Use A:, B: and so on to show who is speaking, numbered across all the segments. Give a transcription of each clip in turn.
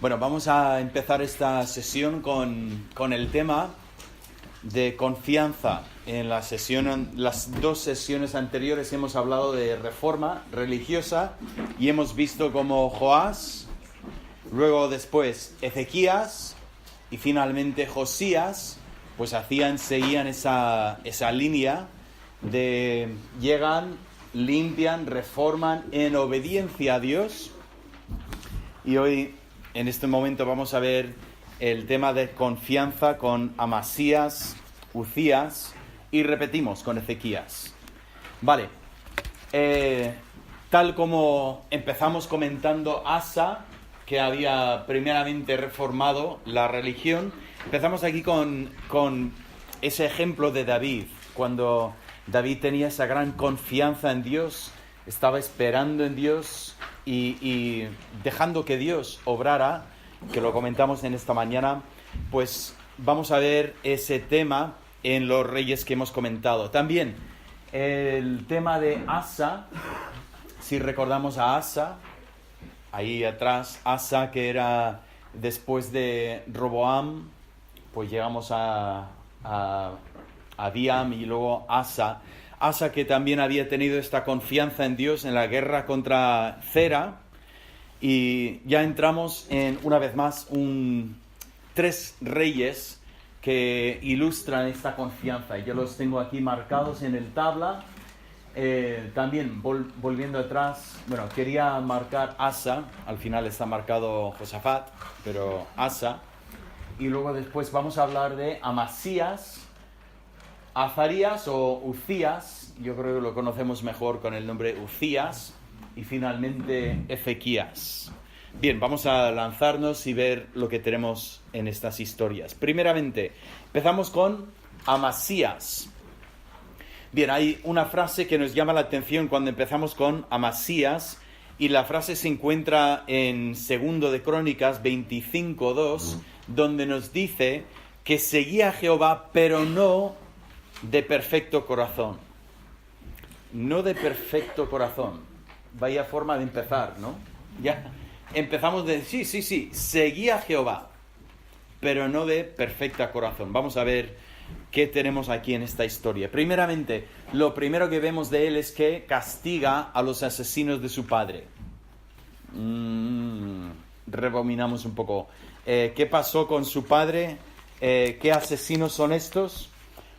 A: Bueno, vamos a empezar esta sesión con el tema de confianza. En las dos sesiones anteriores hemos hablado de reforma religiosa y hemos visto cómo Joás, luego después Ezequías y finalmente Josías, pues seguían esa línea de llegan, limpian, reforman en obediencia a Dios. Y hoy, en este momento, vamos a ver el tema de confianza con Amasías, Uzías y repetimos con Ezequías. Vale, tal como empezamos comentando Asa, que había primeramente reformado la religión, empezamos aquí con ese ejemplo de David, cuando David tenía esa gran confianza en Dios, estaba esperando en Dios y dejando que Dios obrara, que lo comentamos en esta mañana. Pues vamos a ver ese tema en los reyes que hemos comentado. También el tema de Asa, si recordamos a Asa, ahí atrás, Asa, que era después de Roboam, pues llegamos a Abiam y luego Asa, que también había tenido esta confianza en Dios en la guerra contra Zera. Y ya entramos en, una vez más, tres reyes que ilustran esta confianza. Yo los tengo aquí marcados en el tabla. También, volviendo atrás, bueno, quería marcar Asa, al final está marcado Josafat, pero Asa. Y luego después vamos a hablar de Amasías, Azarías o Uzías, yo creo que lo conocemos mejor con el nombre Uzías, y finalmente Ezequías. Bien, vamos a lanzarnos y ver lo que tenemos en estas historias. Primeramente, empezamos con Amasías. Bien, hay una frase que nos llama la atención cuando empezamos con Amasías, y la frase se encuentra en 2 de Crónicas 25:2, donde nos dice que seguía a Jehová, pero no de perfecto corazón. No de perfecto corazón. Vaya forma de empezar, ¿no? Ya empezamos de sí, seguía a Jehová, pero no de perfecta corazón. Vamos a ver qué tenemos aquí en esta historia. Primeramente, lo primero que vemos de él es que castiga a los asesinos de su padre. Rebominamos un poco. ¿Qué pasó con su padre? ¿Qué asesinos son estos?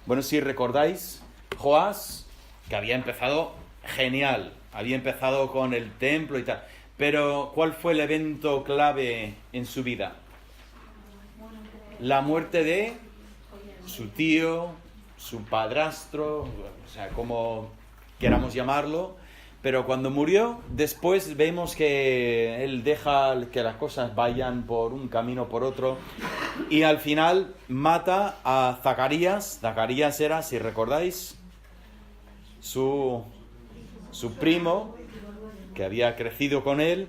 A: Bueno, si recordáis, Joás, que había empezado genial, había empezado con el templo y tal, pero ¿cuál fue el evento clave en su vida? La muerte de su tío, su padrastro, o sea, como queramos llamarlo, pero cuando murió, después vemos que él deja que las cosas vayan por un camino o por otro, y al final mata a Zacarías. Zacarías era, si recordáis, su primo, que había crecido con él,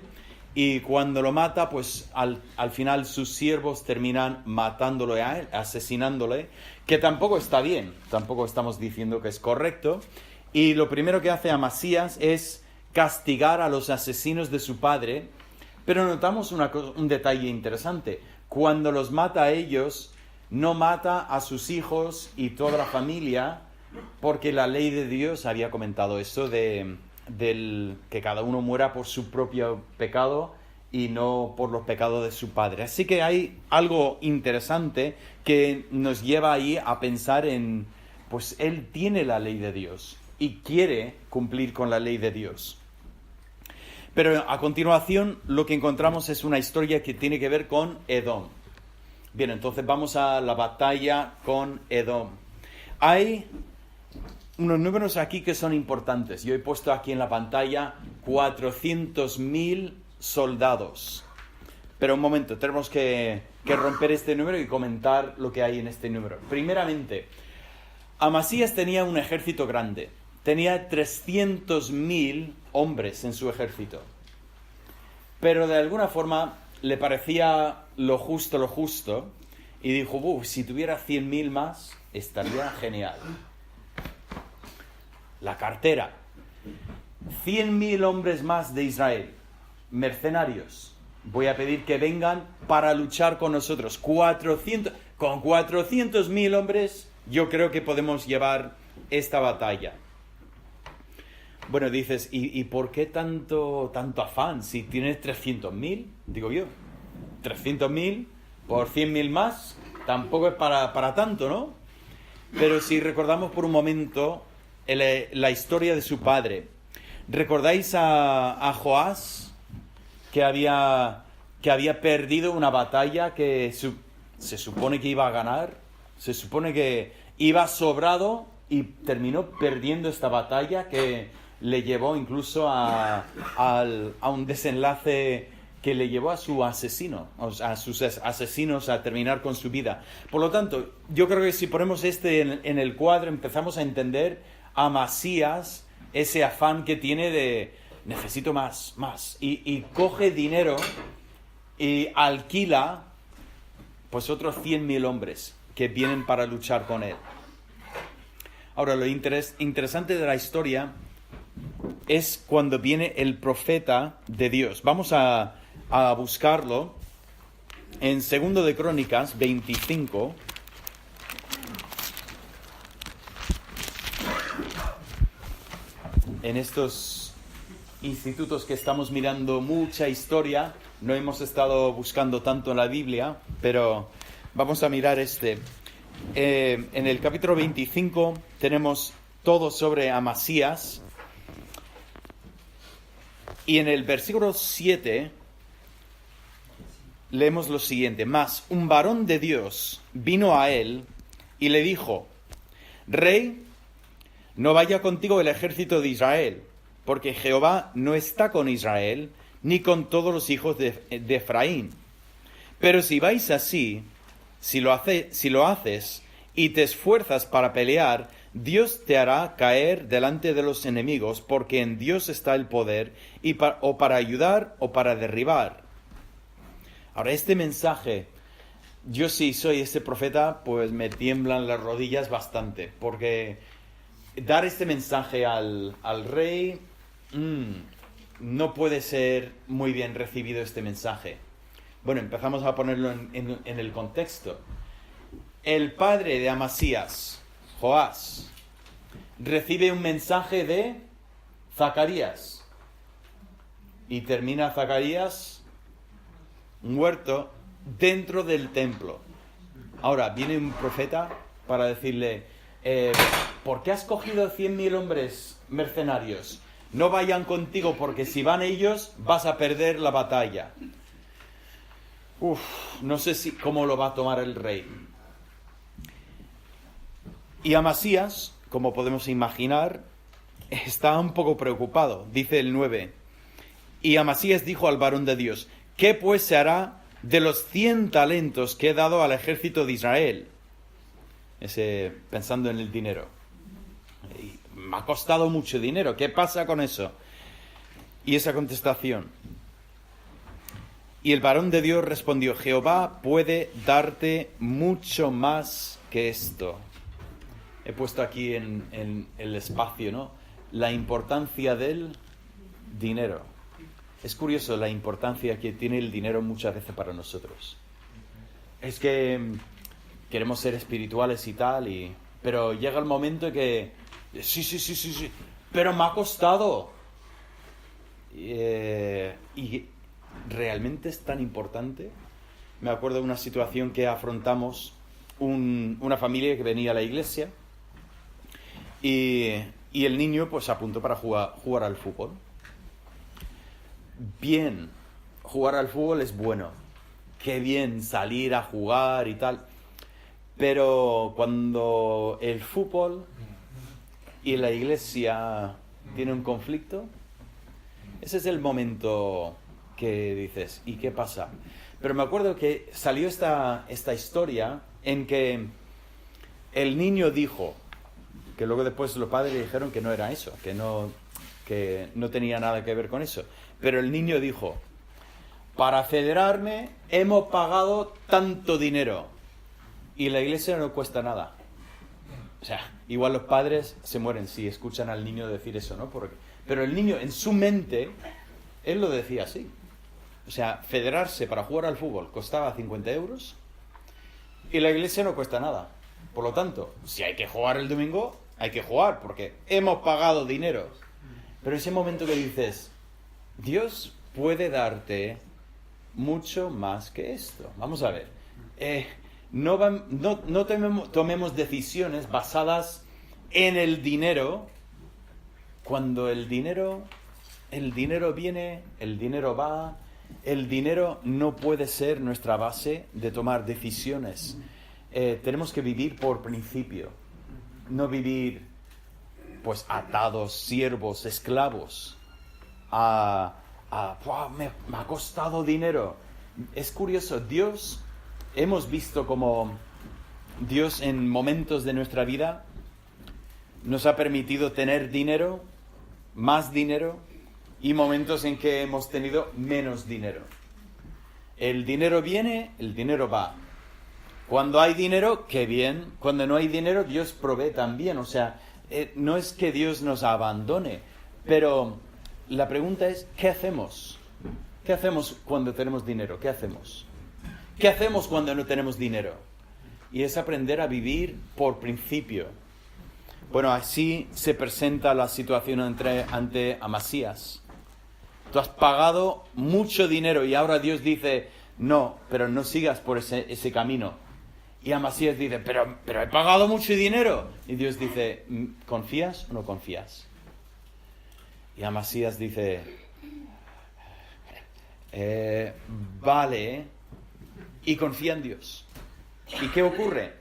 A: y cuando lo mata, pues al final sus siervos terminan matándolo a él, asesinándole, que tampoco está bien, tampoco estamos diciendo que es correcto. Y lo primero que hace Amasías es castigar a los asesinos de su padre, pero notamos un detalle interesante. Cuando los mata a ellos, no mata a sus hijos y toda la familia, porque la ley de Dios había comentado eso del que cada uno muera por su propio pecado y no por los pecados de su padre. Así que hay algo interesante que nos lleva ahí a pensar en, pues él tiene la ley de Dios y quiere cumplir con la ley de Dios. Pero a continuación lo que encontramos es una historia que tiene que ver con Edom. Bien, entonces vamos a la batalla con Edom. Hay unos números aquí que son importantes. Yo he puesto aquí en la pantalla 400.000 soldados. Pero un momento, tenemos que romper este número y comentar lo que hay en este número. Primeramente, Amasías tenía un ejército grande. Tenía 300.000 hombres en su ejército. Pero de alguna forma le parecía lo justo, y dijo, si tuviera 100.000 más, estaría genial. La cartera. 100.000 hombres más de Israel, mercenarios, voy a pedir que vengan para luchar con nosotros. Con 400.000 hombres, yo creo que podemos llevar esta batalla. Bueno, dices, ¿y por qué tanto afán? Si tienes 300.000, digo yo, 300.000 por 100.000 más, tampoco es para tanto, ¿no? Pero si recordamos por un momento la historia de su padre, ¿recordáis a Joás que había perdido una batalla que se supone que iba a ganar? Se supone que iba sobrado y terminó perdiendo esta batalla que le llevó incluso a un desenlace que le llevó a su asesino, a sus asesinos a terminar con su vida. Por lo tanto, yo creo que si ponemos en el cuadro, empezamos a entender a Amasías, ese afán que tiene de necesito más, y coge dinero y alquila pues otros 100.000 hombres que vienen para luchar con él. Ahora, lo interesante de la historia es cuando viene el profeta de Dios. Vamos a buscarlo en 2 de Crónicas 25. En estos institutos que estamos mirando mucha historia, no hemos estado buscando tanto en la Biblia, pero vamos a mirar en el capítulo 25 tenemos todo sobre Amasías. Y en el versículo 7 leemos lo siguiente: Mas un varón de Dios vino a él y le dijo: Rey, no vaya contigo el ejército de Israel, porque Jehová no está con Israel, ni con todos los hijos de Efraín. Pero si vais así, si lo haces y te esfuerzas para pelear, Dios te hará caer delante de los enemigos, porque en Dios está el poder, o para ayudar o para derribar. Ahora, este mensaje, yo si soy este profeta, pues me tiemblan las rodillas bastante, porque dar este mensaje al rey, no puede ser muy bien recibido este mensaje. Bueno, empezamos a ponerlo en el contexto. El padre de Amasías, Joás, recibe un mensaje de Zacarías y termina Zacarías muerto dentro del templo. Ahora viene un profeta para decirle: ¿por qué has cogido 100.000 hombres mercenarios? No vayan contigo, porque si van ellos vas a perder la batalla. No sé cómo lo va a tomar el rey. Y Amasías, como podemos imaginar, está un poco preocupado. Dice el 9: Y Amasías dijo al varón de Dios: ¿Qué pues se hará de los 100 talentos que he dado al ejército de Israel? Pensando en el dinero. Me ha costado mucho dinero. ¿Qué pasa con eso? Y esa contestación. Y el varón de Dios respondió: Jehová puede darte mucho más que esto. He puesto aquí en el espacio, ¿no?, la importancia del dinero. Es curioso la importancia que tiene el dinero muchas veces para nosotros. Es que queremos ser espirituales y tal, pero llega el momento que sí, pero me ha costado. Y realmente es tan importante. Me acuerdo de una situación que afrontamos, una familia que venía a la iglesia y el niño pues apuntó para jugar al fútbol. Bien, jugar al fútbol es bueno, qué bien salir a jugar y tal, pero cuando el fútbol y la iglesia tienen un conflicto, ese es el momento que dices: ¿y qué pasa? Pero me acuerdo que salió esta historia en que el niño dijo, que luego después los padres dijeron que no era eso, que no tenía nada que ver con eso. Pero el niño dijo: para federarme hemos pagado tanto dinero y la iglesia no cuesta nada. O sea, igual los padres se mueren si escuchan al niño decir eso, ¿no? Pero el niño, en su mente, él lo decía así. O sea, federarse para jugar al fútbol costaba 50 euros y la iglesia no cuesta nada. Por lo tanto, si hay que jugar el domingo, hay que jugar porque hemos pagado dinero. Pero ese momento que dices, Dios puede darte mucho más que esto. Vamos a ver. No tomemos decisiones basadas en el dinero, cuando el dinero viene, el dinero va. El dinero no puede ser nuestra base de tomar decisiones. Tenemos que vivir por principio, no vivir pues atados, siervos, esclavos me ha costado dinero. Es curioso, hemos visto como Dios en momentos de nuestra vida nos ha permitido tener dinero, más dinero, y momentos en que hemos tenido menos dinero. El dinero viene, el dinero va. Cuando hay dinero, qué bien. Cuando no hay dinero, Dios provee también. O sea, no es que Dios nos abandone, pero la pregunta es, ¿qué hacemos? ¿Qué hacemos cuando tenemos dinero? ¿Qué hacemos? ¿Qué hacemos cuando no tenemos dinero? Y es aprender a vivir por principio. Bueno, así se presenta la situación ante Amasías. Tú has pagado mucho dinero y ahora Dios dice, no, pero no sigas por ese camino. Y Amasías dice, pero he pagado mucho dinero. Y Dios dice, ¿confías o no confías? Y Amasías dice, vale, y confía en Dios. ¿Y qué ocurre?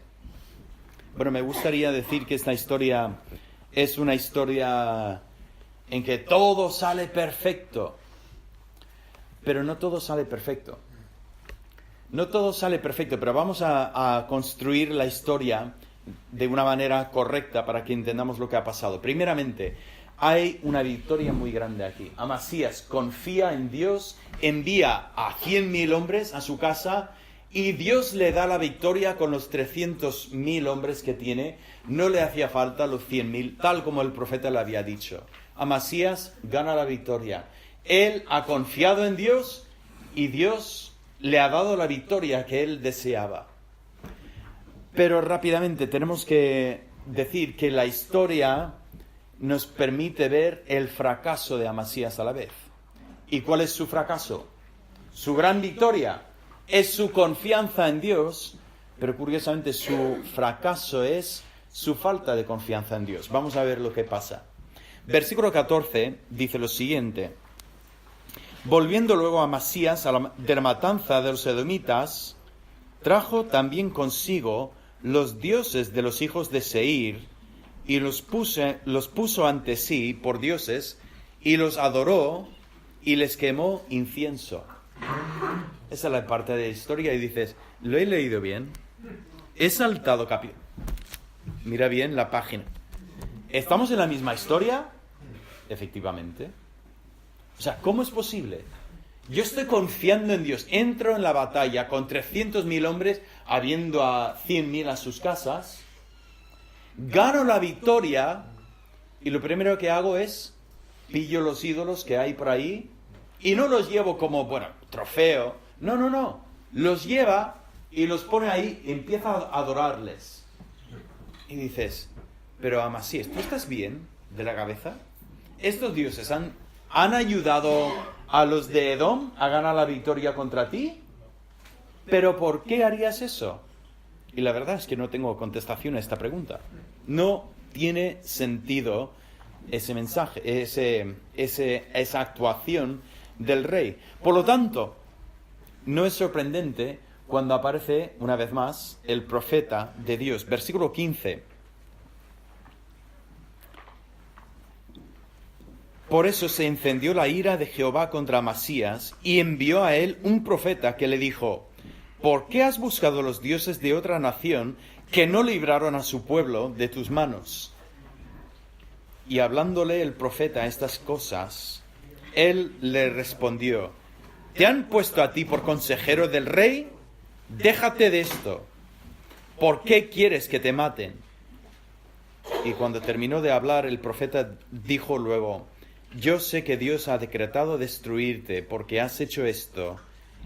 A: Bueno, me gustaría decir que esta historia es una historia en que todo sale perfecto. Pero no todo sale perfecto. No todo sale perfecto, pero vamos a construir la historia de una manera correcta para que entendamos lo que ha pasado. Primeramente, hay una victoria muy grande aquí. Amasías confía en Dios, envía a 100.000 hombres a su casa y Dios le da la victoria con los 300.000 hombres que tiene. No le hacía falta los 100.000, tal como el profeta le había dicho. Amasías gana la victoria. Él ha confiado en Dios y Dios le ha dado la victoria que él deseaba. Pero rápidamente tenemos que decir que la historia nos permite ver el fracaso de Amasías a la vez. ¿Y cuál es su fracaso? Su gran victoria es su confianza en Dios, pero curiosamente su fracaso es su falta de confianza en Dios. Vamos a ver lo que pasa. Versículo 14 dice lo siguiente. Volviendo luego a Amasías de la matanza de los edomitas, trajo también consigo los dioses de los hijos de Seir y los puso ante sí por dioses y los adoró y les quemó incienso. Esa es la parte de la historia y dices, ¿lo he leído bien? He saltado capítulo. Mira bien la página. ¿Estamos en la misma historia? Efectivamente. O sea, ¿cómo es posible? Yo estoy confiando en Dios. Entro en la batalla con 300.000 hombres, habiendo a 100.000 a sus casas. Gano la victoria y lo primero que hago es pillo los ídolos que hay por ahí y no los llevo como, trofeo. No. Los lleva y los pone ahí y empieza a adorarles. Y dices, pero Amasías, ¿tú estás bien de la cabeza? Estos dioses han ayudado a los de Edom a ganar la victoria contra ti. ¿Pero por qué harías eso? Y la verdad es que no tengo contestación a esta pregunta. No tiene sentido ese mensaje, esa actuación del rey. Por lo tanto, no es sorprendente cuando aparece una vez más el profeta de Dios. Versículo 15. Por eso se encendió la ira de Jehová contra Amasías y envió a él un profeta que le dijo, ¿por qué has buscado los dioses de otra nación que no libraron a su pueblo de tus manos? Y hablándole el profeta estas cosas, él le respondió, ¿te han puesto a ti por consejero del rey? Déjate de esto. ¿Por qué quieres que te maten? Y cuando terminó de hablar, el profeta dijo luego, yo sé que Dios ha decretado destruirte porque has hecho esto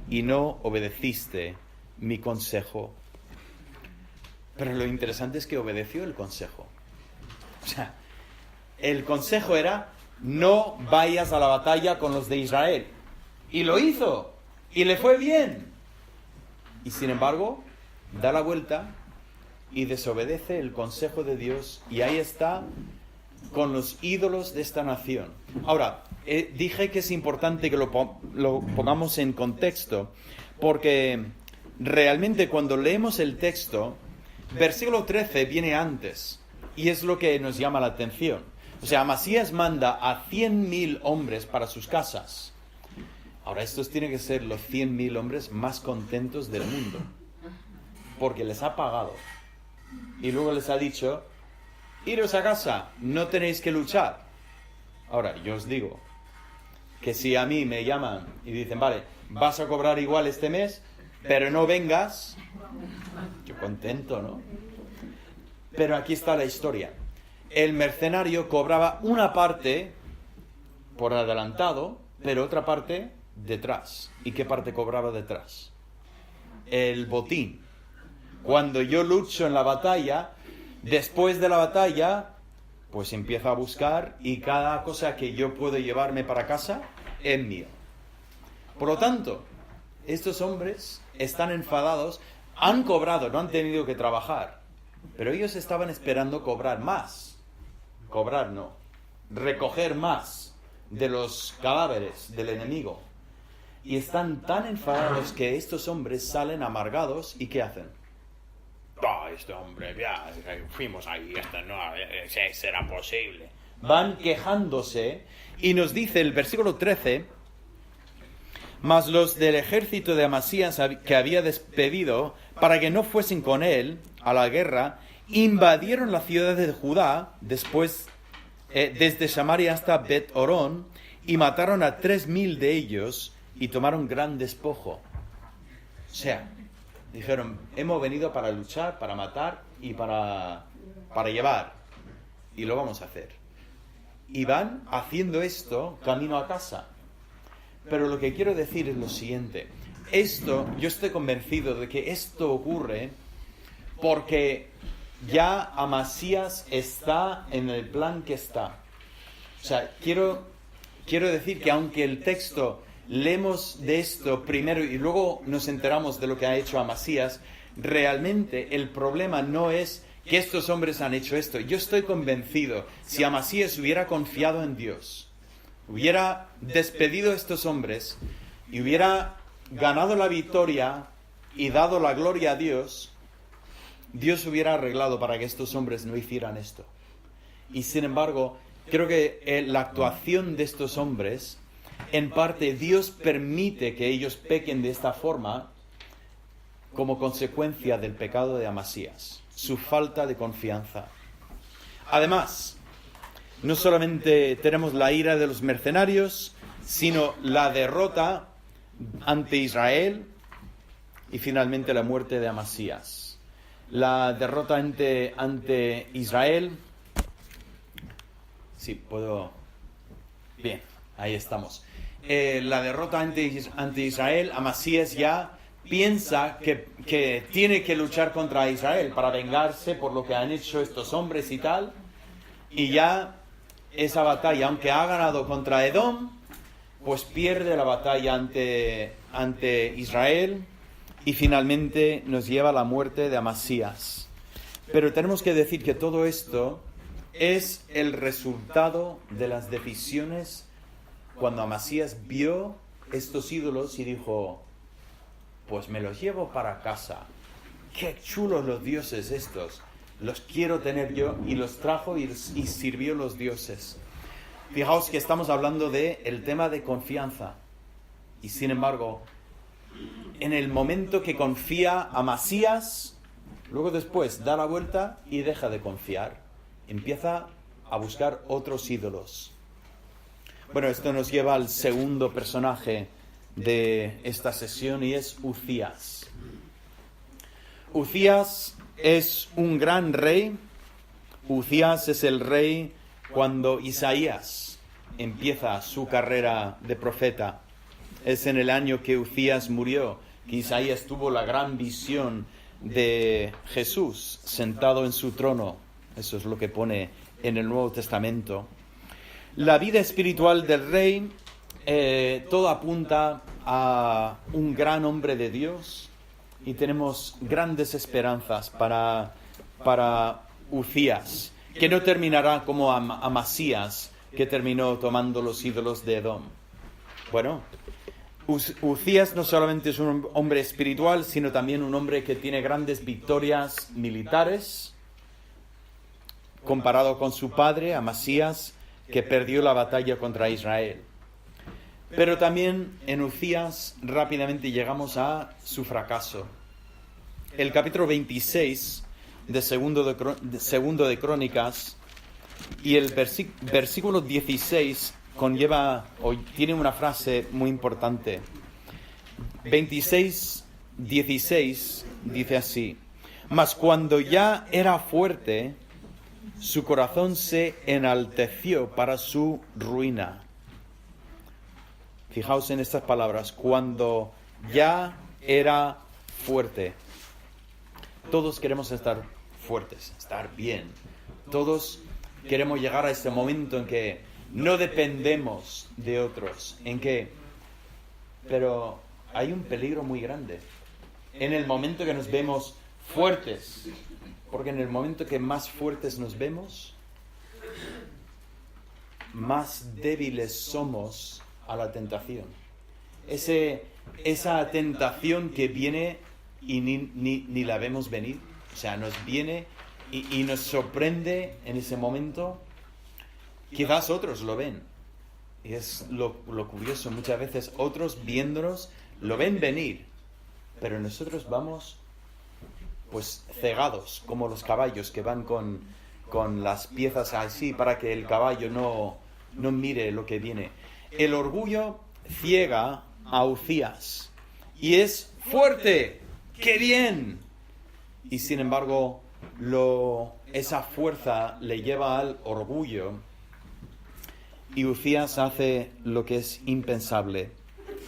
A: y no obedeciste mi consejo. Pero lo interesante es que obedeció el consejo. O sea, el consejo era: no vayas a la batalla con los de Israel. Y lo hizo. Y le fue bien. Y sin embargo, da la vuelta y desobedece el consejo de Dios. Y ahí está con los ídolos de esta nación. Ahora, dije que es importante que lo pongamos en contexto, porque realmente cuando leemos el texto, versículo 13 viene antes, y es lo que nos llama la atención. O sea, Amasías manda a 100.000 hombres para sus casas. Ahora, estos tienen que ser los 100.000 hombres más contentos del mundo, porque les ha pagado. Y luego les ha dicho: iros a casa, no tenéis que luchar. Ahora, yo os digo que si a mí me llaman y dicen: vale, vas a cobrar igual este mes, pero no vengas, yo contento, ¿no? Pero aquí está la historia. El mercenario cobraba una parte por adelantado, pero otra parte detrás. ¿Y qué parte cobraba detrás? El botín. Cuando yo lucho en la batalla, después de la batalla, pues empiezo a buscar, y cada cosa que yo puedo llevarme para casa es mío. Por lo tanto, estos hombres están enfadados, han cobrado, no han tenido que trabajar, pero ellos estaban esperando cobrar más. Cobrar no, recoger más de los cadáveres del enemigo. Y están tan enfadados que estos hombres salen amargados. ¿Y qué hacen? Este hombre, ya fuimos ahí, esto no será posible. Van quejándose, y nos dice el versículo 13: mas los del ejército de Amasías, que había despedido para que no fuesen con él a la guerra, invadieron la ciudad de Judá desde Samaria hasta Bet-Orón, y mataron a 3.000 de ellos y tomaron gran despojo. O sea, dijeron: hemos venido para luchar, para matar y para llevar, y lo vamos a hacer. Y van haciendo esto camino a casa. Pero lo que quiero decir es lo siguiente: yo estoy convencido de que esto ocurre porque ya Amasías está en el plan que está. O sea, quiero decir que aunque el texto leemos de esto primero y luego nos enteramos de lo que ha hecho Amasías, realmente el problema no es que estos hombres han hecho esto. Yo estoy convencido, si Amasías hubiera confiado en Dios, hubiera despedido a estos hombres y hubiera ganado la victoria y dado la gloria a Dios, Dios hubiera arreglado para que estos hombres no hicieran esto. Y sin embargo, creo que la actuación de estos hombres, en parte Dios permite que ellos pequen de esta forma como consecuencia del pecado de Amasías, su falta de confianza. Además, no solamente tenemos la ira de los mercenarios, sino la derrota ante Israel y finalmente la muerte de Amasías. La derrota ante Israel. Sí, puedo. Bien, ahí estamos. La derrota ante Israel, Amasías ya piensa que tiene que luchar contra Israel para vengarse por lo que han hecho estos hombres y tal. Y ya esa batalla, aunque ha ganado contra Edom, pues pierde la batalla ante Israel, y finalmente nos lleva a la muerte de Amasías. Pero tenemos que decir que todo esto es el resultado de las decisiones cuando Amasías vio estos ídolos y dijo: pues me los llevo para casa. Qué chulos los dioses estos. Los quiero tener yo. Y los trajo y sirvió los dioses. Fijaos que estamos hablando del tema de confianza. Y sin embargo, en el momento que confía Amasías, luego después da la vuelta y deja de confiar. Empieza a buscar otros ídolos. Bueno, esto nos lleva al segundo personaje de esta sesión, y es Uzías. Uzías es un gran rey. Uzías es el rey cuando Isaías empieza su carrera de profeta. Es en el año que Uzías murió que Isaías tuvo la gran visión de Jesús sentado en su trono. Eso es lo que pone en el Nuevo Testamento. La vida espiritual del rey, todo apunta a un gran hombre de Dios y tenemos grandes esperanzas para Uzías, que no terminará como Amasías, que terminó tomando los ídolos de Edom. Bueno, Uzías no solamente es un hombre espiritual, sino también un hombre que tiene grandes victorias militares, comparado con su padre, Amasías, que perdió la batalla contra Israel. Pero también en Uzías rápidamente llegamos a su fracaso. El capítulo 26 de Segundo de Crónicas y el versículo 16 tiene una frase muy importante. 26:16 dice así: mas cuando ya era fuerte, su corazón se enalteció para su ruina. Fijaos en estas palabras: cuando ya era fuerte. Todos queremos estar fuertes, estar bien. Todos queremos llegar a este momento en que no dependemos de otros, pero hay un peligro muy grande en el momento que nos vemos fuertes, porque en el momento que más fuertes nos vemos, más débiles somos a la tentación. Esa tentación que viene y ni la vemos venir, o sea, nos viene y nos sorprende en ese momento. Quizás otros lo ven, y es lo curioso, muchas veces otros viéndonos lo ven venir, pero nosotros vamos pues cegados, como los caballos que van con las piezas así para que el caballo no mire lo que viene. El orgullo ciega a Uzías y es fuerte, ¡qué bien! Y sin embargo esa fuerza le lleva al orgullo. Y Uzías hace lo que es impensable.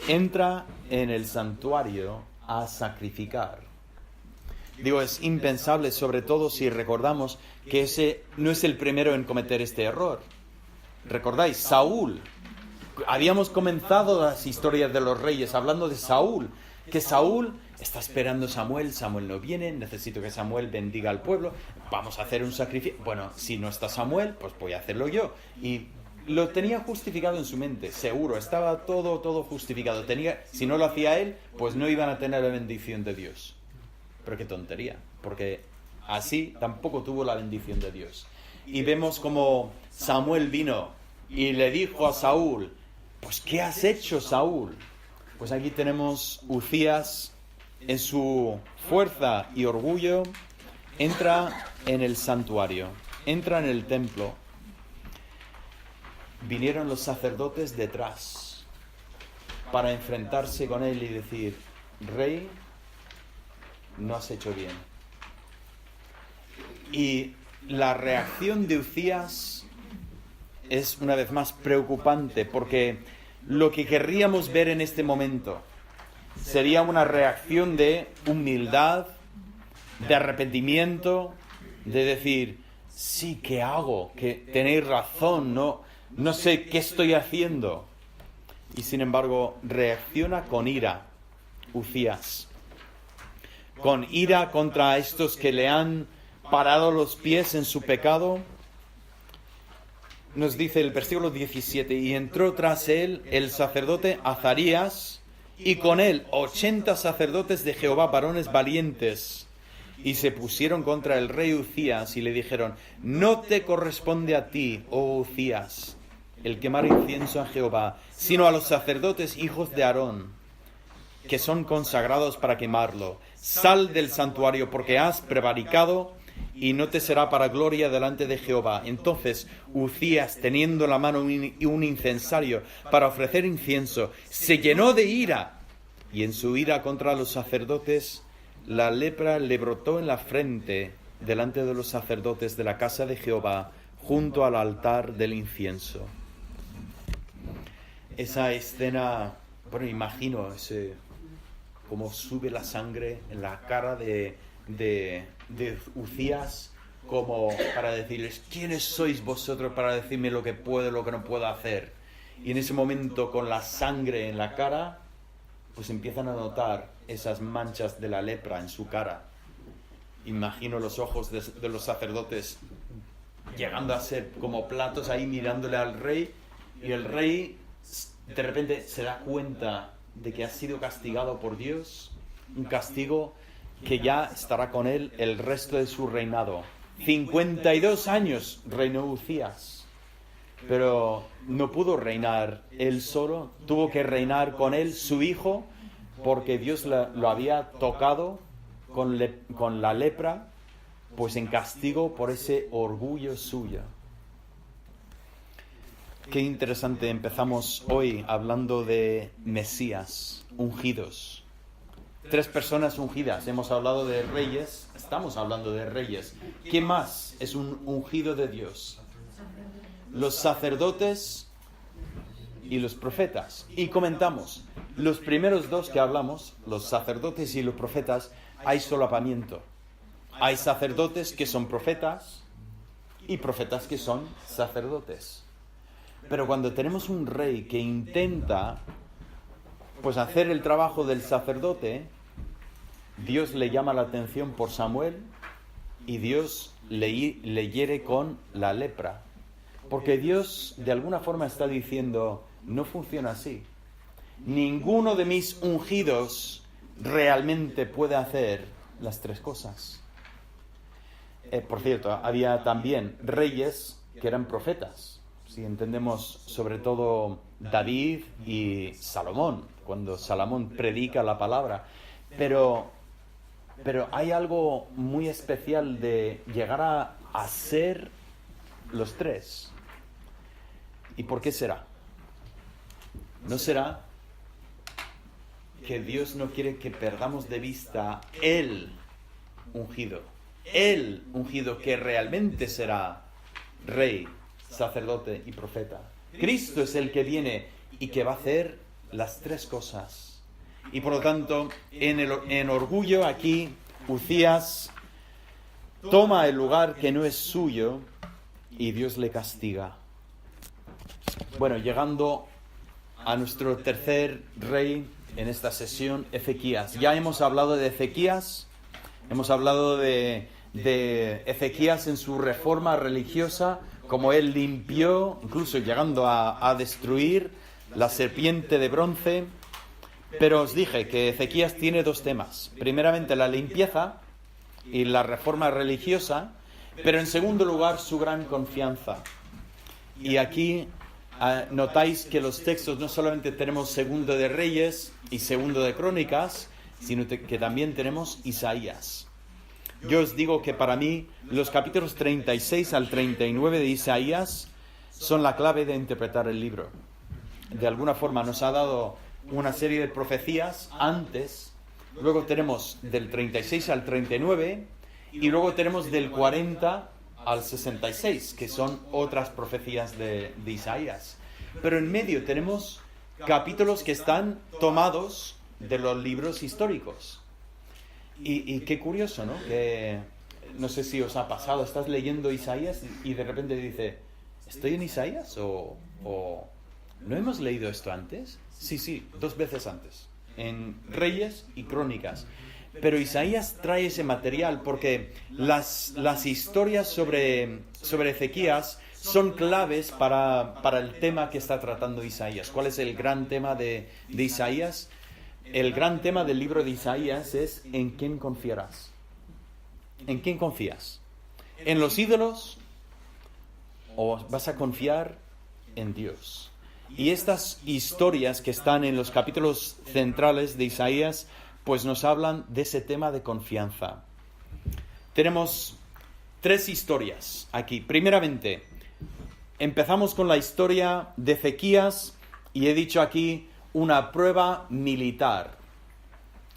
A: Entra en el santuario a sacrificar. Digo, es impensable, sobre todo si recordamos que ese no es el primero en cometer este error. ¿Recordáis? Saúl. Habíamos comenzado las historias de los reyes hablando de Saúl. Que Saúl está esperando a Samuel no viene, necesito que Samuel bendiga al pueblo, vamos a hacer un sacrificio. Bueno, si no está Samuel, pues voy a hacerlo yo. Y lo tenía justificado en su mente, seguro, estaba todo justificado. Si no lo hacía él, pues no iban a tener la bendición de Dios. Pero qué tontería, porque así tampoco tuvo la bendición de Dios. Y vemos como Samuel vino y le dijo a Saúl: pues ¿qué has hecho, Saúl? Pues aquí tenemos Uzías en su fuerza y orgullo, entra en el santuario, entra en el templo. Vinieron los sacerdotes detrás para enfrentarse con él y decir: rey, no has hecho bien. Y la reacción de Uzías es una vez más preocupante, porque lo que querríamos ver en este momento sería una reacción de humildad, de arrepentimiento, de decir: sí, ¿qué hago? Que tenéis razón, no sé qué estoy haciendo. Y sin embargo reacciona con ira Uzías, con ira contra estos que le han parado los pies en su pecado. Nos dice el versículo 17: y entró tras él el sacerdote Azarías, y con él 80 sacerdotes de Jehová, varones valientes, y se pusieron contra el rey Uzías y le dijeron: no te corresponde a ti, oh Uzías, el quemar incienso a Jehová, sino a los sacerdotes hijos de Aarón, que son consagrados para quemarlo. Sal del santuario, porque has prevaricado, y no te será para gloria delante de Jehová. Entonces Uzías, teniendo en la mano un incensario para ofrecer incienso, se llenó de ira, y en su ira contra los sacerdotes, la lepra le brotó en la frente delante de los sacerdotes de la casa de Jehová, junto al altar del incienso. esa escena, bueno, imagino cómo sube la sangre en la cara de Uzías, como para decirles, ¿quiénes sois vosotros para decirme lo que puedo y lo que no puedo hacer? Y en ese momento, con la sangre en la cara, pues empiezan a notar esas manchas de la lepra en su cara. Imagino los ojos de los sacerdotes llegando a ser como platos ahí mirándole al rey, y el rey de repente se da cuenta de que ha sido castigado por Dios, un castigo que ya estará con él el resto de su reinado. 52 años reinó Uzías, pero no pudo reinar él solo, tuvo que reinar con él su hijo, porque Dios lo había tocado con la lepra, pues en castigo por ese orgullo suyo. Qué interesante, empezamos hoy hablando de Mesías, ungidos. 3 personas ungidas, hemos hablado de reyes, estamos hablando de reyes. ¿Quién más es un ungido de Dios? Los sacerdotes y los profetas. Y comentamos, los primeros 2 que hablamos, los sacerdotes y los profetas, hay solapamiento. Hay sacerdotes que son profetas y profetas que son sacerdotes. Pero cuando tenemos un rey que intenta pues hacer el trabajo del sacerdote, Dios le llama la atención por Samuel y Dios le hiere con la lepra. Porque Dios de alguna forma está diciendo, no funciona así. Ninguno de mis ungidos realmente puede hacer las 3 cosas. Por cierto, había también reyes que eran profetas. Si entendemos sobre todo David y Salomón, cuando Salomón predica la palabra. Pero hay algo muy especial de llegar a ser los 3. ¿Y por qué será? ¿No será que Dios no quiere que perdamos de vista el ungido que realmente será rey, sacerdote y profeta? Cristo es el que viene y que va a hacer las 3 cosas. Y por lo tanto, en orgullo aquí, Uzías toma el lugar que no es suyo y Dios le castiga. Bueno, llegando a nuestro tercer rey en esta sesión, Ezequías. Ya hemos hablado de Ezequías, hemos hablado de Ezequías en su reforma religiosa, como él limpió, incluso llegando a destruir la serpiente de bronce. Pero os dije que Ezequías tiene 2 temas. Primeramente la limpieza y la reforma religiosa, pero en segundo lugar su gran confianza. Y aquí notáis que los textos no solamente tenemos segundo de Reyes y segundo de Crónicas, sino que también tenemos Isaías. Yo os digo que para mí los capítulos 36 al 39 de Isaías son la clave de interpretar el libro. De alguna forma nos ha dado una serie de profecías antes, luego tenemos del 36 al 39 y luego tenemos del 40 al 66, que son otras profecías de Isaías. Pero en medio tenemos capítulos que están tomados de los libros históricos. Y qué curioso, ¿no? Que no sé si os ha pasado, estás leyendo Isaías y de repente dice, ¿estoy en Isaías o no hemos leído esto antes? Sí, 2 veces antes, en Reyes y Crónicas. Pero Isaías trae ese material porque las historias sobre Ezequías son claves para el tema que está tratando Isaías. ¿Cuál es el gran tema de Isaías? El gran tema del libro de Isaías es ¿en quién confiarás? ¿En quién confías? ¿En los ídolos o vas a confiar en Dios? Y estas historias que están en los capítulos centrales de Isaías pues nos hablan de ese tema de confianza. Tenemos 3 historias aquí. Primeramente, empezamos con la historia de Ezequías y he dicho aquí una prueba militar.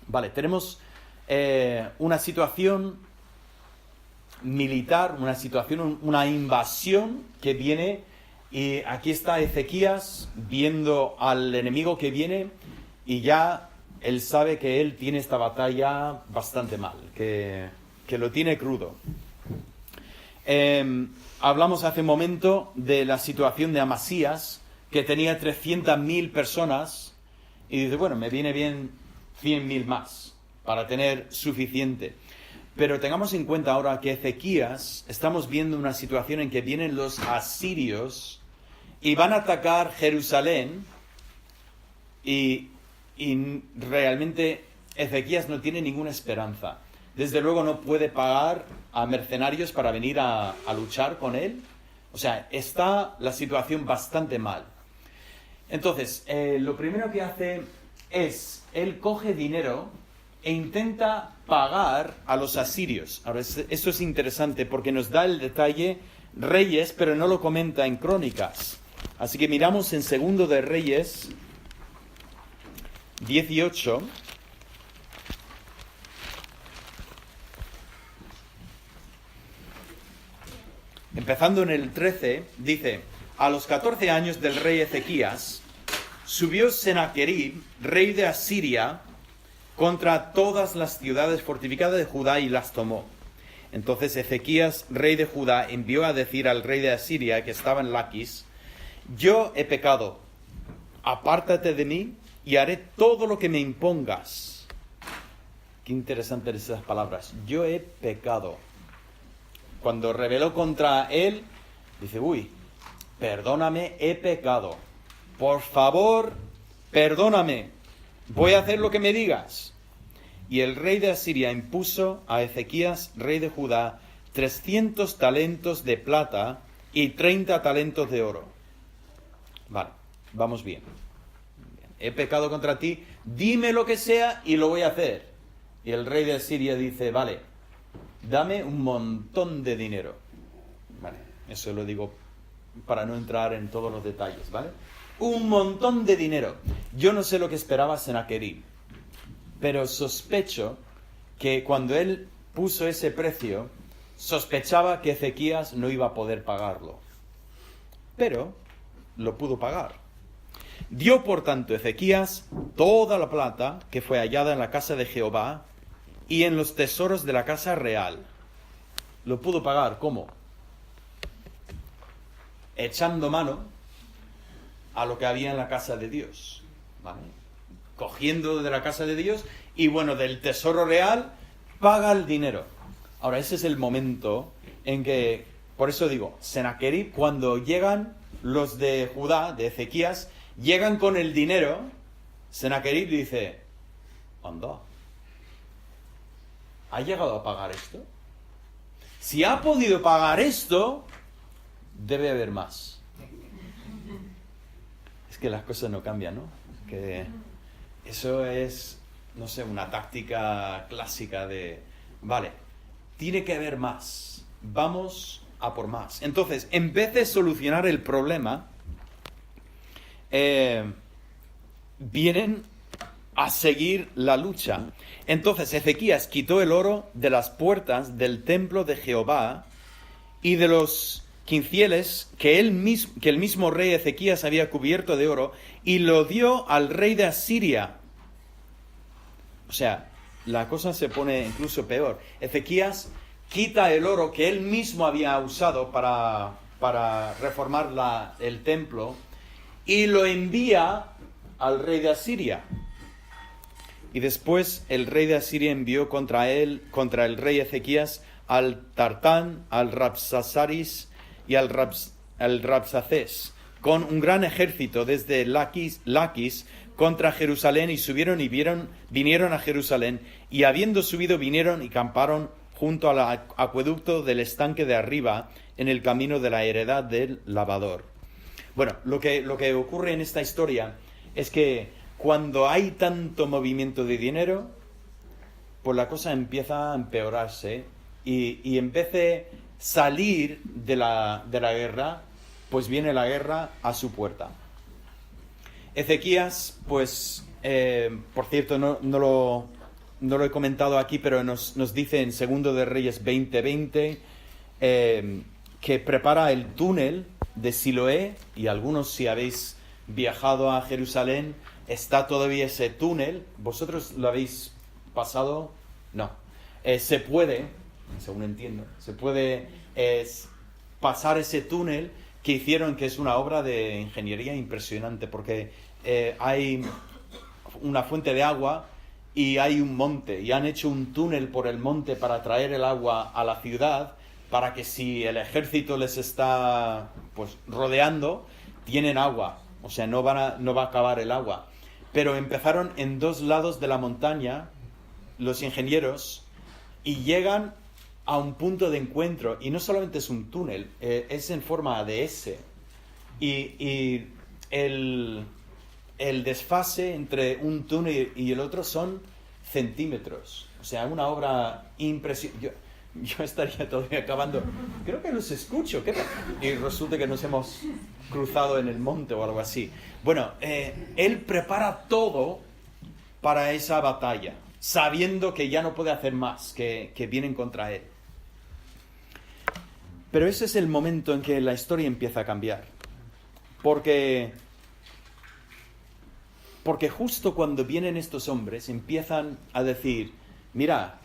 A: Vale, tenemos una situación militar, una invasión que viene Y aquí está Ezequías viendo al enemigo que viene y ya él sabe que él tiene esta batalla bastante mal, que lo tiene crudo. Hablamos hace un momento de la situación de Amasías, que tenía 300.000 personas, y dice, bueno, me viene bien 100.000 más para tener suficiente. Pero tengamos en cuenta ahora que Ezequías, estamos viendo una situación en que vienen los asirios y van a atacar Jerusalén, y realmente Ezequías no tiene ninguna esperanza. Desde luego no puede pagar a mercenarios para venir a luchar con él. O sea, está la situación bastante mal. Entonces, lo primero que hace es, él coge dinero e intenta pagar a los asirios. Ahora, esto es interesante porque nos da el detalle Reyes, pero no lo comenta en Crónicas. Así que miramos en Segundo de Reyes 18. Empezando en el 13, dice: a los 14 años del rey Ezequías, subió Senaquerib, rey de Asiria, contra todas las ciudades fortificadas de Judá y las tomó. Entonces Ezequías, rey de Judá, envió a decir al rey de Asiria, que estaba en Laquis: yo he pecado, apártate de mí y haré todo lo que me impongas. Qué interesantes esas palabras. Yo he pecado. Cuando rebeló contra él, dice, uy, perdóname, he pecado. Por favor, perdóname. Voy a hacer lo que me digas. Y el rey de Asiria impuso a Ezequías, rey de Judá, 300 talentos de plata y 30 talentos de oro. Vale, vamos bien. He pecado contra ti, dime lo que sea y lo voy a hacer. Y el rey de Asiria dice, vale, dame un montón de dinero. Vale, eso lo digo para no entrar en todos los detalles, ¿vale? Un montón de dinero. Yo no sé lo que esperaba Senaquerib, pero sospecho que cuando él puso ese precio, sospechaba que Ezequías no iba a poder pagarlo. Pero lo pudo pagar. Dio por tanto Ezequías toda la plata que fue hallada en la casa de Jehová y en los tesoros de la casa real. Lo pudo pagar, ¿cómo? Echando mano a lo que había en la casa de Dios, ¿vale? Cogiendo de la casa de Dios y, bueno, del tesoro real, paga el dinero. Ahora, ese es el momento en que, por eso digo, Senaquerib, cuando llegan los de Judá, de Ezequías, llegan con el dinero, Senaquerib dice, anda, ¿ha llegado a pagar esto? Si ha podido pagar esto, debe haber más. Es que las cosas no cambian, ¿no? Que eso es, no sé, una táctica clásica de, vale, tiene que haber más, vamos a por más. Entonces, en vez de solucionar el problema, vienen a seguir la lucha. Entonces Ezequías quitó el oro de las puertas del templo de Jehová y de los quincieles que el mismo rey Ezequías había cubierto de oro, y lo dio al rey de Asiria. O sea, la cosa se pone incluso peor. Ezequías quita el oro que él mismo había usado para reformar el templo y lo envía al rey de Asiria. Y después el rey de Asiria envió contra el rey Ezequías, al Tartán, al Rabsasaris y al Rabsacés, con un gran ejército desde Laquis contra Jerusalén, y subieron y vinieron a Jerusalén, y habiendo subido vinieron y camparon junto al acueducto del estanque de arriba, en el camino de la heredad del lavador. Bueno, lo que ocurre en esta historia es que cuando hay tanto movimiento de dinero, pues la cosa empieza a empeorarse, y en vez de salir de la guerra, pues viene la guerra a su puerta. Ezequías, pues, por cierto, no lo he comentado aquí, pero nos dice en Segundo de Reyes 20:20 que prepara el túnel de Siloé, y algunos si habéis viajado a Jerusalén, está todavía ese túnel. ¿Vosotros lo habéis pasado? No. Se puede, según entiendo, pasar ese túnel que hicieron, que es una obra de ingeniería impresionante, porque hay una fuente de agua y hay un monte, y han hecho un túnel por el monte para traer el agua a la ciudad, para que si el ejército les está pues rodeando, tienen agua, o sea, no va a acabar el agua. Pero empezaron en 2 lados de la montaña los ingenieros y llegan a un punto de encuentro, y no solamente es un túnel, es en forma de S, y el desfase entre un túnel y el otro son centímetros. O sea, una obra impresionante. Yo estaría todavía acabando. Creo que los escucho. Y resulta que nos hemos cruzado en el monte o algo así. Bueno, él prepara todo para esa batalla, sabiendo que ya no puede hacer más, que vienen contra él. Pero ese es el momento en que la historia empieza a cambiar. Porque justo cuando vienen estos hombres empiezan a decir: mira,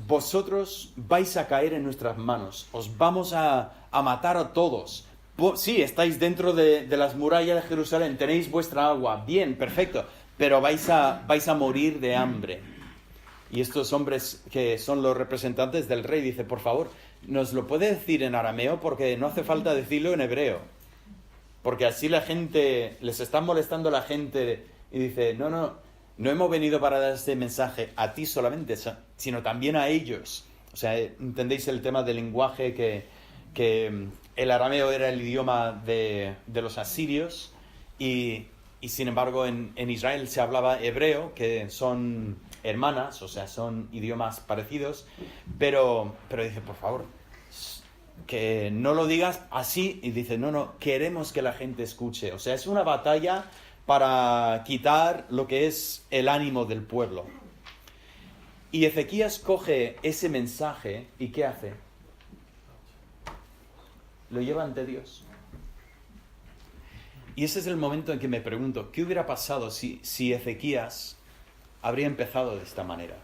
A: vosotros vais a caer en nuestras manos, os vamos a matar a todos. Sí, estáis dentro de las murallas de Jerusalén, tenéis vuestra agua, bien, perfecto, pero vais a morir de hambre. Y estos hombres, que son los representantes del rey, dicen: por favor, ¿nos lo puede decir en arameo? Porque no hace falta decirlo en hebreo. Porque así la gente, les está molestando la gente, y dice: no hemos venido para dar este mensaje a ti solamente, sino también a ellos. O sea, entendéis el tema del lenguaje, que el arameo era el idioma de los asirios, y sin embargo en Israel se hablaba hebreo, que son hermanas, o sea, son idiomas parecidos, pero dice: por favor, que no lo digas así. Y dice: no, queremos que la gente escuche. O sea, es una batalla para quitar lo que es el ánimo del pueblo. Y Ezequías coge ese mensaje, ¿y qué hace? Lo lleva ante Dios. Y ese es el momento en que me pregunto: ¿qué hubiera pasado si Ezequías habría empezado de esta manera?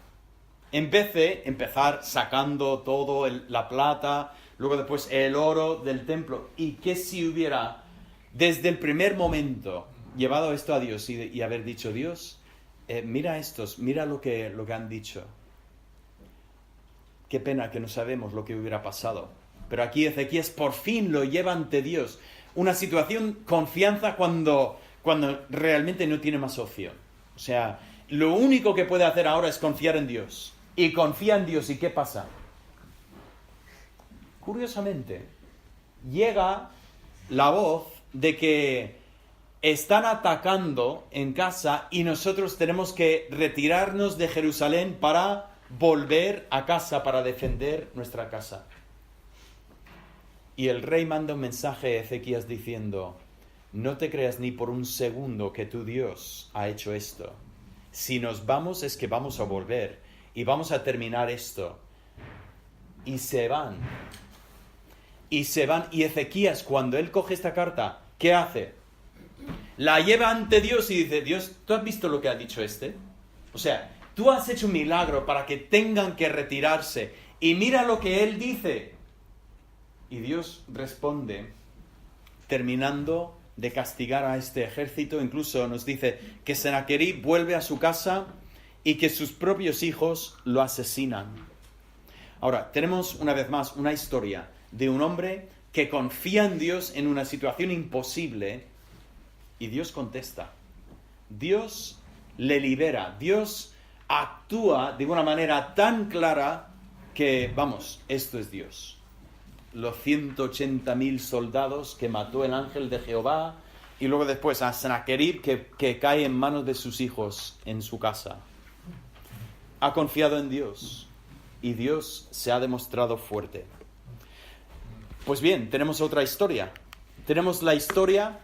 A: En vez de empezar sacando todo la plata, luego después el oro del templo. ¿Y qué si hubiera, desde el primer momento, llevado esto a Dios y haber dicho: Dios, mira lo que han dicho? Qué pena que no sabemos lo que hubiera pasado. Pero aquí Ezequías por fin lo lleva ante Dios. Una situación, confianza, cuando realmente no tiene más opción. O sea, lo único que puede hacer ahora es confiar en Dios. Y confía en Dios, ¿y qué pasa? Curiosamente, llega la voz de que están atacando en casa y nosotros tenemos que retirarnos de Jerusalén para volver a casa, para defender nuestra casa. Y el rey manda un mensaje a Ezequías diciendo: no te creas ni por un segundo que tu Dios ha hecho esto. Si nos vamos, es que vamos a volver y vamos a terminar esto. Y se van. Y Ezequías, cuando él coge esta carta, ¿qué hace? La lleva ante Dios y dice: Dios, ¿tú has visto lo que ha dicho este? O sea, tú has hecho un milagro para que tengan que retirarse. Y mira lo que él dice. Y Dios responde, terminando de castigar a este ejército. Incluso nos dice que Sennacherib vuelve a su casa y que sus propios hijos lo asesinan. Ahora, tenemos una vez más una historia de un hombre que confía en Dios en una situación imposible, y Dios contesta. Dios le libera. Dios actúa de una manera tan clara que, vamos, esto es Dios. Los 180.000 soldados que mató el ángel de Jehová, y luego después a Sennacherib que cae en manos de sus hijos en su casa. Ha confiado en Dios y Dios se ha demostrado fuerte. Pues bien, tenemos otra historia. Tenemos la historia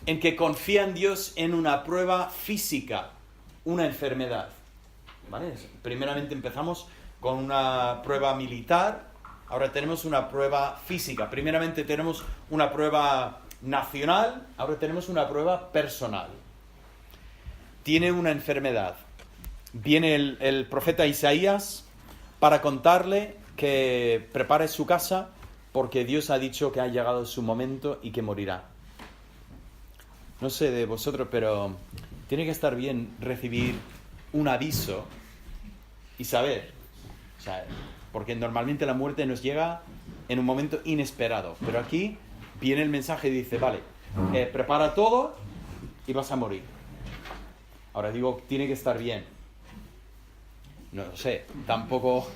A: en que confía en Dios en una prueba física, una enfermedad. ¿Vale? Primeramente empezamos con una prueba militar. ahora tenemos una prueba física. Primeramente tenemos una prueba nacional, ahora tenemos una prueba personal. Tiene una enfermedad. Viene el profeta Isaías para contarle que prepare su casa porque Dios ha dicho que ha llegado su momento y que morirá. No sé de vosotros, pero tiene que estar bien recibir un aviso y saber. O sea, porque normalmente la muerte nos llega en un momento inesperado. Pero aquí viene el mensaje y dice, vale, prepara todo y vas a morir. Ahora digo, tiene que estar bien. No sé, tampoco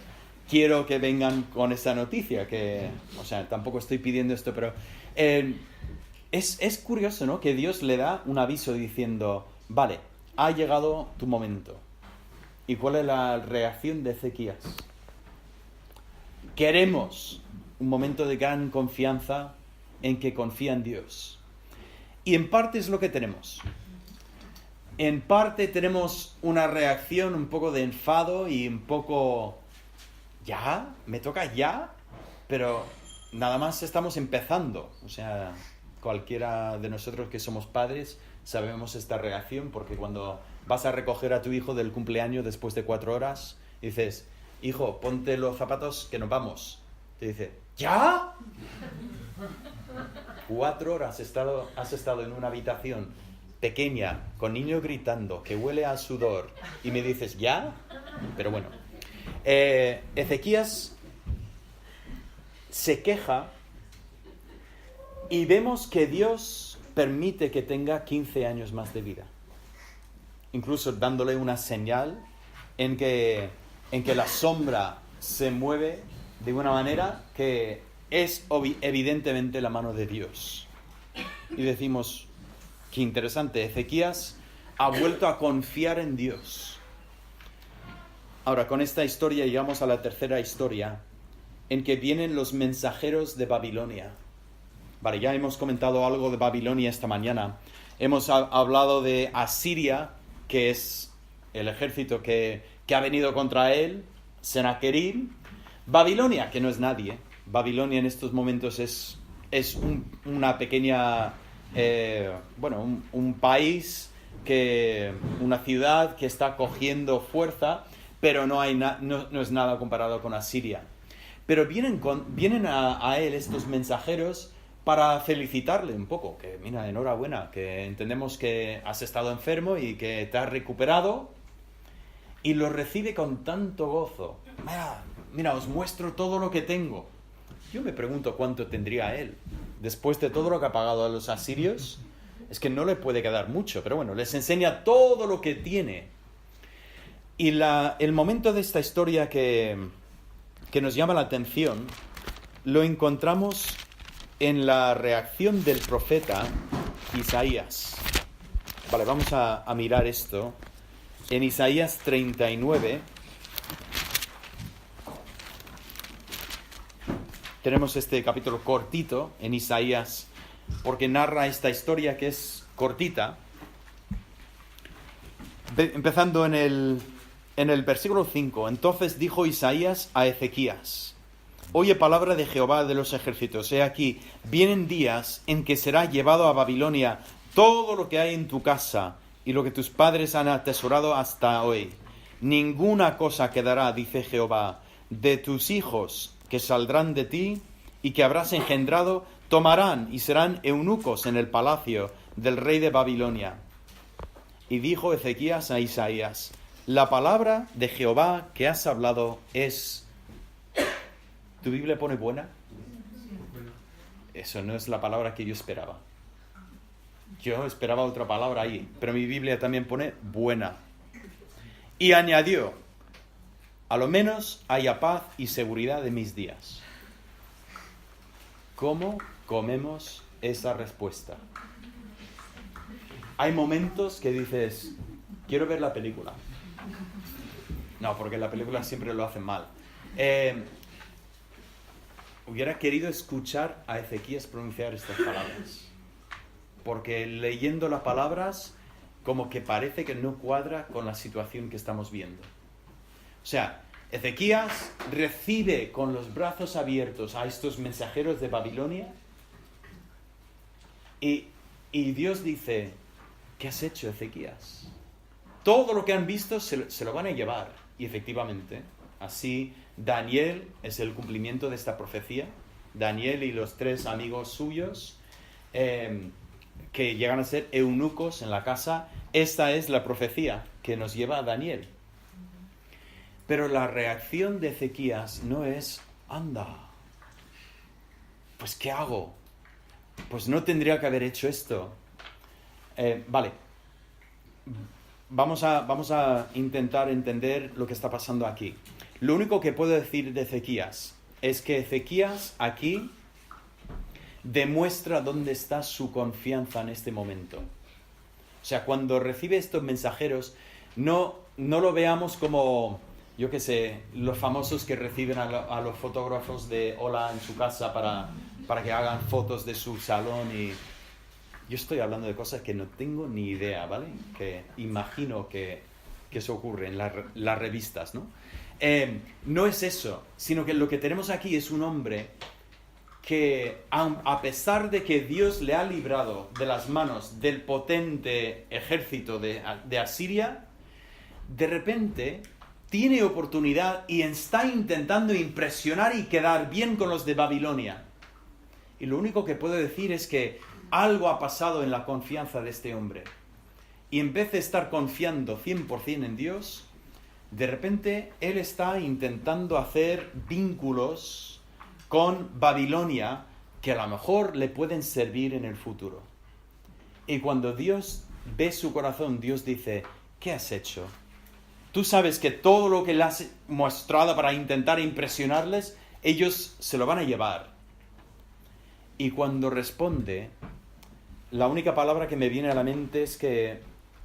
A: quiero que vengan con esta noticia, tampoco estoy pidiendo esto, pero es curioso, ¿no? Que Dios le da un aviso diciendo, vale, ha llegado tu momento. ¿Y cuál es la reacción de Ezequías? Queremos un momento de gran confianza en que confía en Dios. Y en parte es lo que tenemos. En parte tenemos una reacción un poco de enfado y un poco... ¿Ya? ¿Me toca ya? Pero nada más estamos empezando. O sea, cualquiera de nosotros que somos padres sabemos esta reacción, porque cuando vas a recoger a tu hijo del cumpleaños después de 4 horas, dices, hijo, ponte los zapatos que nos vamos. Te dice, ¿ya? 4 horas has estado en una habitación pequeña, con niños gritando, que huele a sudor, y me dices, ¿ya? Pero bueno, Ezequías se queja y vemos que Dios permite que tenga 15 años más de vida, incluso dándole una señal en que la sombra se mueve de una manera que es evidentemente la mano de Dios. Y decimos, qué interesante, Ezequías ha vuelto a confiar en Dios. Ahora, con esta historia llegamos a la tercera historia, en que vienen los mensajeros de Babilonia. Vale, ya hemos comentado algo de Babilonia esta mañana. Hemos hablado de Asiria, que es el ejército que ha venido contra él, Sennacherib. Babilonia, que no es nadie. Babilonia en estos momentos es una pequeña... un país, una ciudad que está cogiendo fuerza, pero no es nada comparado con Asiria. Pero vienen a él estos mensajeros para felicitarle un poco, que mira, enhorabuena, que entendemos que has estado enfermo y que te has recuperado, y lo recibe con tanto gozo. Mira, os muestro todo lo que tengo. Yo me pregunto cuánto tendría él. Después de todo lo que ha pagado a los asirios, es que no le puede quedar mucho, pero bueno, les enseña todo lo que tiene. Y el momento de esta historia que nos llama la atención, lo encontramos en la reacción del profeta Isaías. Vale, vamos a mirar esto. En Isaías 39... tenemos este capítulo cortito en Isaías, porque narra esta historia que es cortita. Empezando en el versículo 5. Entonces dijo Isaías a Ezequías, oye palabra de Jehová de los ejércitos, he aquí, vienen días en que será llevado a Babilonia todo lo que hay en tu casa y lo que tus padres han atesorado hasta hoy. Ninguna cosa quedará, dice Jehová, de tus hijos que saldrán de ti y que habrás engendrado, tomarán y serán eunucos en el palacio del rey de Babilonia. Y dijo Ezequías a Isaías, la palabra de Jehová que has hablado es... ¿Tu Biblia pone buena? Eso no es la palabra que yo esperaba. Yo esperaba otra palabra ahí, pero mi Biblia también pone buena. Y añadió, a lo menos haya paz y seguridad de mis días. ¿Cómo comemos esa respuesta? Hay momentos que dices, quiero ver la película. No, porque la película siempre lo hacen mal. Hubiera querido escuchar a Ezequías pronunciar estas palabras. Porque leyendo las palabras, como que parece que no cuadra con la situación que estamos viendo. O sea, Ezequías recibe con los brazos abiertos a estos mensajeros de Babilonia y Dios dice, ¿qué has hecho, Ezequías? Todo lo que han visto se lo van a llevar. Y efectivamente, así Daniel es el cumplimiento de esta profecía. Daniel y los 3 amigos suyos que llegan a ser eunucos en la casa. Esta es la profecía que nos lleva a Daniel. Pero la reacción de Ezequías no es, anda, pues ¿qué hago? Pues no tendría que haber hecho esto. Vale, vamos a intentar entender lo que está pasando aquí. Lo único que puedo decir de Ezequías es que Ezequías aquí demuestra dónde está su confianza en este momento. O sea, cuando recibe estos mensajeros, no lo veamos como, yo qué sé, los famosos que reciben a los fotógrafos de Hola en su casa para que hagan fotos de su salón. Y yo estoy hablando de cosas que no tengo ni idea, ¿vale? Que imagino que eso ocurre en las revistas, ¿no? No es eso, sino que lo que tenemos aquí es un hombre que, a pesar de que Dios le ha librado de las manos del potente ejército de Asiria, de repente tiene oportunidad y está intentando impresionar y quedar bien con los de Babilonia. Y lo único que puedo decir es que algo ha pasado en la confianza de este hombre. Y en vez de estar confiando 100% en Dios, de repente él está intentando hacer vínculos con Babilonia que a lo mejor le pueden servir en el futuro. Y cuando Dios ve su corazón, Dios dice, ¿qué has hecho? Tú sabes que todo lo que le has mostrado para intentar impresionarles, ellos se lo van a llevar. Y cuando responde, la única palabra que me viene a la mente es que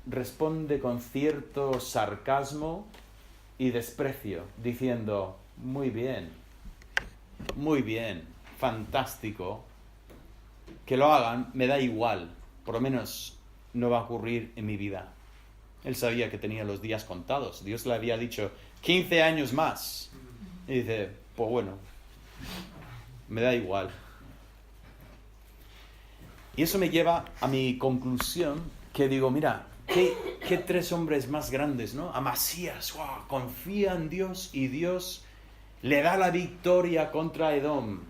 A: responde con cierto sarcasmo y desprecio, diciendo, muy bien, fantástico, que lo hagan, me da igual, por lo menos no va a ocurrir en mi vida. Él sabía que tenía los días contados, Dios le había dicho 15 años más, y dice, pues bueno, me da igual. Y eso me lleva a mi conclusión, que digo, mira, qué 3 hombres más grandes, ¿no? Amasías, wow, confía en Dios y Dios le da la victoria contra Edom.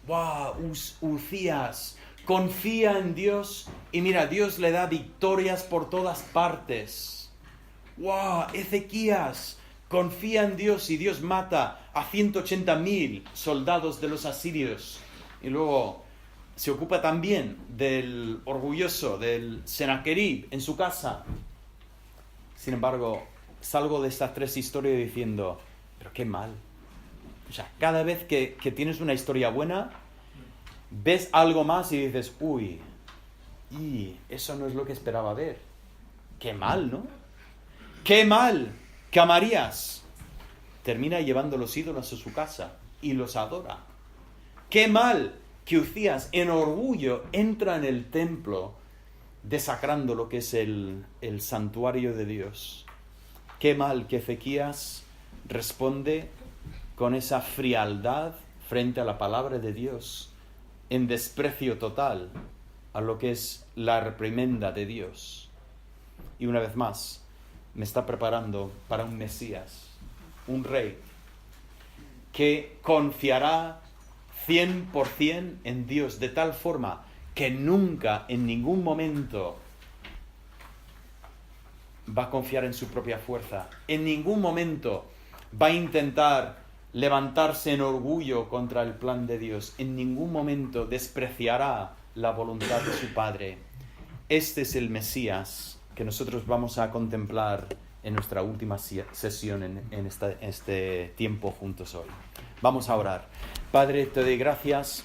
A: ¡Wow! Uzías confía en Dios y mira, Dios le da victorias por todas partes. ¡Wow! Ezequías confía en Dios y Dios mata a 180,000 soldados de los asirios. Y luego se ocupa también del orgulloso, del Senaquerib en su casa. Sin embargo, salgo de estas 3 historias diciendo, pero qué mal. O sea, cada vez que tienes una historia buena, ves algo más y dices, uy, eso no es lo que esperaba ver. Qué mal, ¿no? Qué mal que Amarías termina llevando los ídolos a su casa y los adora. Qué mal que Uzías, en orgullo, entra en el templo desacrando lo que es el santuario de Dios. Qué mal que Ezequías responde con esa frialdad frente a la palabra de Dios, en desprecio total a lo que es la reprimenda de Dios. Y una vez más, me está preparando para un Mesías, un rey, que confiará 100% en Dios, de tal forma que nunca, en ningún momento, va a confiar en su propia fuerza. En ningún momento va a intentar levantarse en orgullo contra el plan de Dios. En ningún momento despreciará la voluntad de su Padre. Este es el Mesías que nosotros vamos a contemplar en nuestra última sesión en este tiempo juntos hoy. Vamos a orar. Padre, te doy gracias